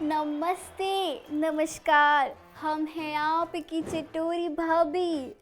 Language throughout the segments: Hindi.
नमस्ते, नमस्कार। हम हैं आपकी चटोरी भाभी।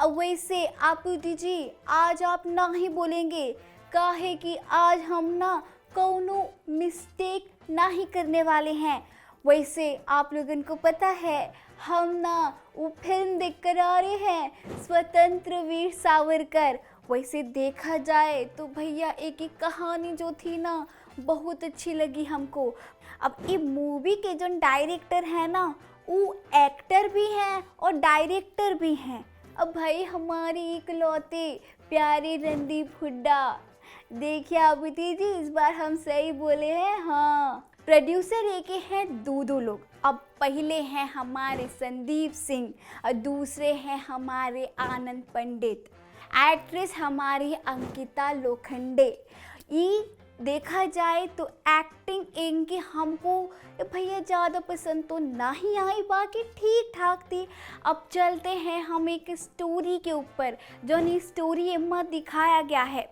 अब वैसे आप दीजिए, आज आप ना ही बोलेंगे काहे कि आज हम ना कौनो मिस्टेक ना ही करने वाले हैं। वैसे आप लोगन को पता है हम ना वो फिल्म देख कर आ रहे हैं, स्वतंत्र वीर सावरकर। वैसे देखा जाए तो भैया एक एक कहानी जो थी ना बहुत अच्छी लगी हमको। अब ये मूवी के जो डायरेक्टर है ना वो एक्टर भी हैं और डायरेक्टर भी हैं। अब भाई हमारे इकलौते प्यारे रणदीप हुड्डा। देखिए आप दीजिए, इस बार हम सही बोले हैं। हाँ, प्रोड्यूसर एक हैं दो लोग। अब पहले हैं हमारे संदीप सिंह और दूसरे हैं हमारे आनंद पंडित। एक्ट्रेस हमारी अंकिता लोखंडे। ये देखा जाए तो एक्टिंग इनकी हमको भैया ज़्यादा पसंद तो नहीं आई, बाकी ठीक ठाक थी। अब चलते हैं हम एक स्टोरी के ऊपर, जो स्टोरी एम्मा दिखाया गया है।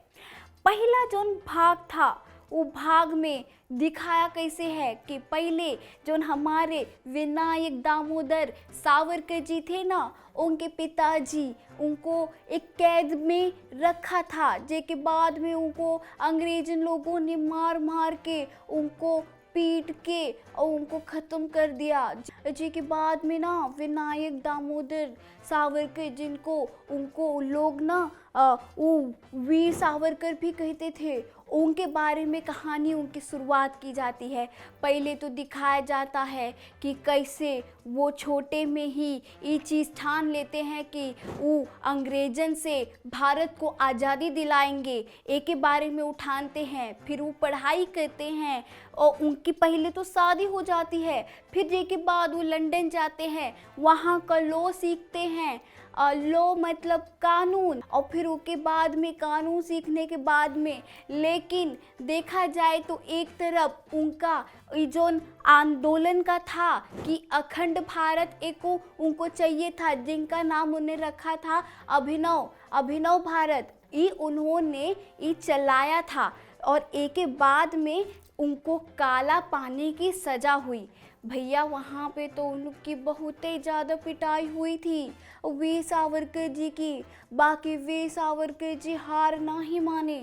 पहला जो भाग था वो भाग में दिखाया कैसे है कि पहले जो हमारे विनायक दामोदर सावरकर जी थे ना, उनके पिताजी उनको एक कैद में रखा था, जेके बाद में उनको अंग्रेजन लोगों ने मार मार के उनको पीट के और उनको ख़त्म कर दिया। जी के बाद में ना विनायक दामोदर सावरकर, जिनको उनको लोग ना वो वीर सावरकर भी कहते थे, उनके बारे में कहानी उनकी शुरुआत की जाती है। पहले तो दिखाया जाता है कि कैसे वो छोटे में ही ये चीज़ ठान लेते हैं कि वो अंग्रेजन से भारत को आज़ादी दिलाएंगे, एक के बारे में उठानते हैं। फिर वो पढ़ाई करते हैं और उनकी पहले तो शादी हो जाती है। फिर जेके बाद वो लंदन जाते हैं, वहाँ का लॉ सीखते हैं। लॉ मतलब कानून। और फिर उसके बाद में कानून सीखने के बाद में, लेकिन देखा जाए तो एक तरफ उनका जो आंदोलन का था कि अखंड भारत एक उनको चाहिए था, जिनका नाम उन्हें रखा था अभिनव भारत। ये उन्होंने ये चलाया था और एक के बाद में उनको काला पानी की सज़ा हुई। भैया वहाँ पे तो उनकी बहुत ही ज़्यादा पिटाई हुई थी वीर सावरकर जी की। बाकी वीर सावरकर जी हार ना ही माने।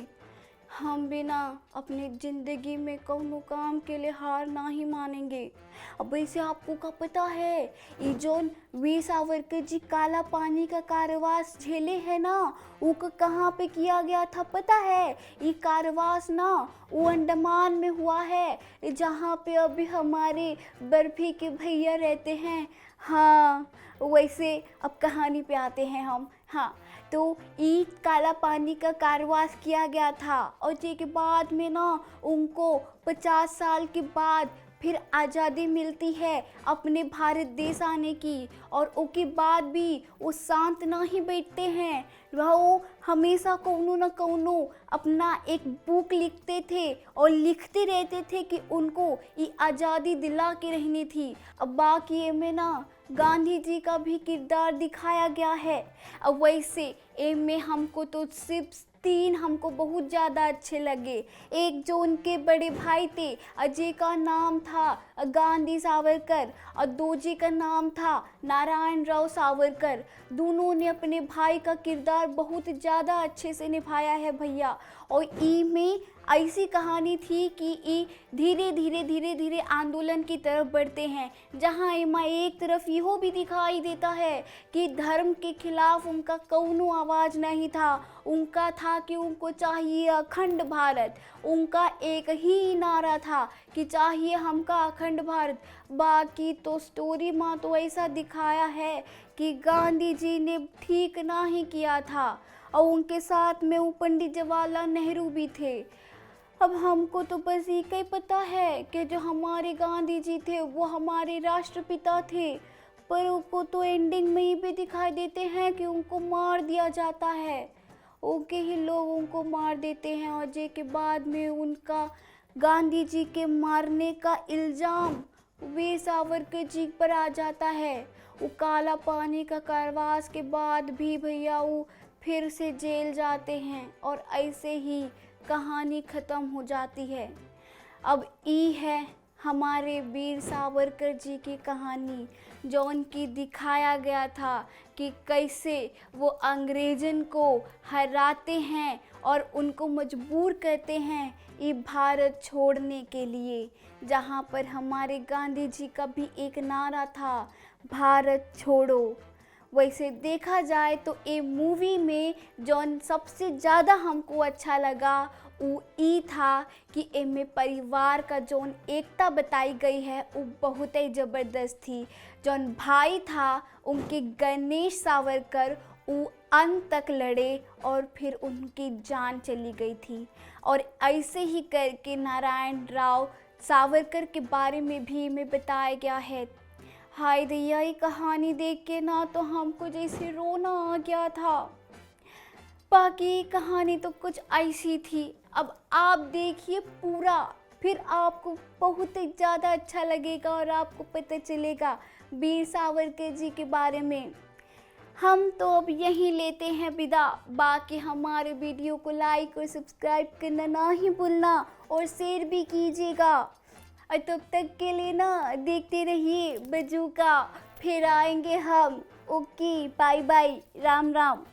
हम भी ना अपनी ज़िंदगी में कोनो काम के लिए हार ना ही मानेंगे। अब वैसे आपको क्या पता है, ये जो वीर सावरकर जी काला पानी का कारावास झेले हैं ना, वो कहाँ पे किया गया था पता है? ये कारावास ना वो अंडमान में हुआ है, जहाँ पे अभी हमारे बर्फी के भैया रहते हैं। हाँ, वैसे अब कहानी पे आते हैं हम। हाँ, तो ये काला पानी का कारावास किया गया था और के बाद में ना उनको 50 साल के बाद फिर आज़ादी मिलती है अपने भारत देश आने की। और उसके बाद भी वो शांत ना ही बैठते हैं, वो हमेशा कौनो न कौनो अपना एक बुक लिखते थे और लिखते रहते थे कि उनको ये आज़ादी दिला के रहनी थी। अब बाकी में ना गांधी जी का भी किरदार दिखाया गया है। अब वैसे में हमको तो सिर्फ 3 हमको बहुत ज़्यादा अच्छे लगे। एक जो उनके बड़े भाई थे, अजय का नाम था गांधी सावरकर और दोजी का नाम था नारायण राव सावरकर। दोनों ने अपने भाई का किरदार बहुत ज़्यादा अच्छे से निभाया है भैया। और ई में ऐसी कहानी थी कि ये धीरे धीरे आंदोलन की तरफ बढ़ते हैं, जहाँ एमा एक तरफ यहो भी दिखाई देता है कि धर्म के खिलाफ उनका कौनो आवाज़ नहीं था। उनका था कि उनको चाहिए अखंड भारत। उनका एक ही नारा था कि चाहिए हमका अखंड भारत। बाकी तो स्टोरी में तो ऐसा दिखाया है कि गांधी जी ने ठीक ना ही किया था और उनके साथ में वो पंडित जवाहरलाल नेहरू भी थे। अब हमको तो बस ये ही पता है कि जो हमारे गांधी जी थे वो हमारे राष्ट्रपिता थे, पर उनको तो एंडिंग में ही भी दिखाई देते हैं कि उनको मार दिया जाता है। उनके ही लोग उनको मार देते हैं और के बाद में उनका गांधी जी के मारने का इल्ज़ाम वीर सावरकर जी पर आ जाता है। वो काला पानी का कारावास के बाद भी भैया वो फिर से जेल जाते हैं और ऐसे ही कहानी ख़त्म हो जाती है। अब ई है हमारे वीर सावरकर जी की कहानी जो उनकी दिखाया गया था कि कैसे वो अंग्रेजन को हराते हैं और उनको मजबूर करते हैं ये भारत छोड़ने के लिए, जहाँ पर हमारे गांधी जी का भी एक नारा था, भारत छोड़ो। वैसे देखा जाए तो ये मूवी में जौन सबसे ज़्यादा हमको अच्छा लगा वो ई था कि इनमें परिवार का जौन एकता बताई गई है वो बहुत ही ज़बरदस्त थी। जौन भाई था उनके गणेश सावरकर वो अंत तक लड़े और फिर उनकी जान चली गई थी। और ऐसे ही करके नारायण राव सावरकर के बारे में भी हमें बताया गया है। हाय दैया, ये कहानी देख के ना तो हमको जैसे रोना आ गया था। बाकी कहानी तो कुछ ऐसी थी। अब आप देखिए पूरा, फिर आपको बहुत ही ज़्यादा अच्छा लगेगा और आपको पता चलेगा वीर सावरकर जी के बारे में। हम तो अब यहीं लेते हैं विदा। बाकी हमारे वीडियो को लाइक और सब्सक्राइब करना ना ही भूलना और शेयर भी कीजिएगा। और तब तक के लिए ना देखते रहिए बजूका, फिर आएंगे हम। Okay, bye bye, Ram Ram.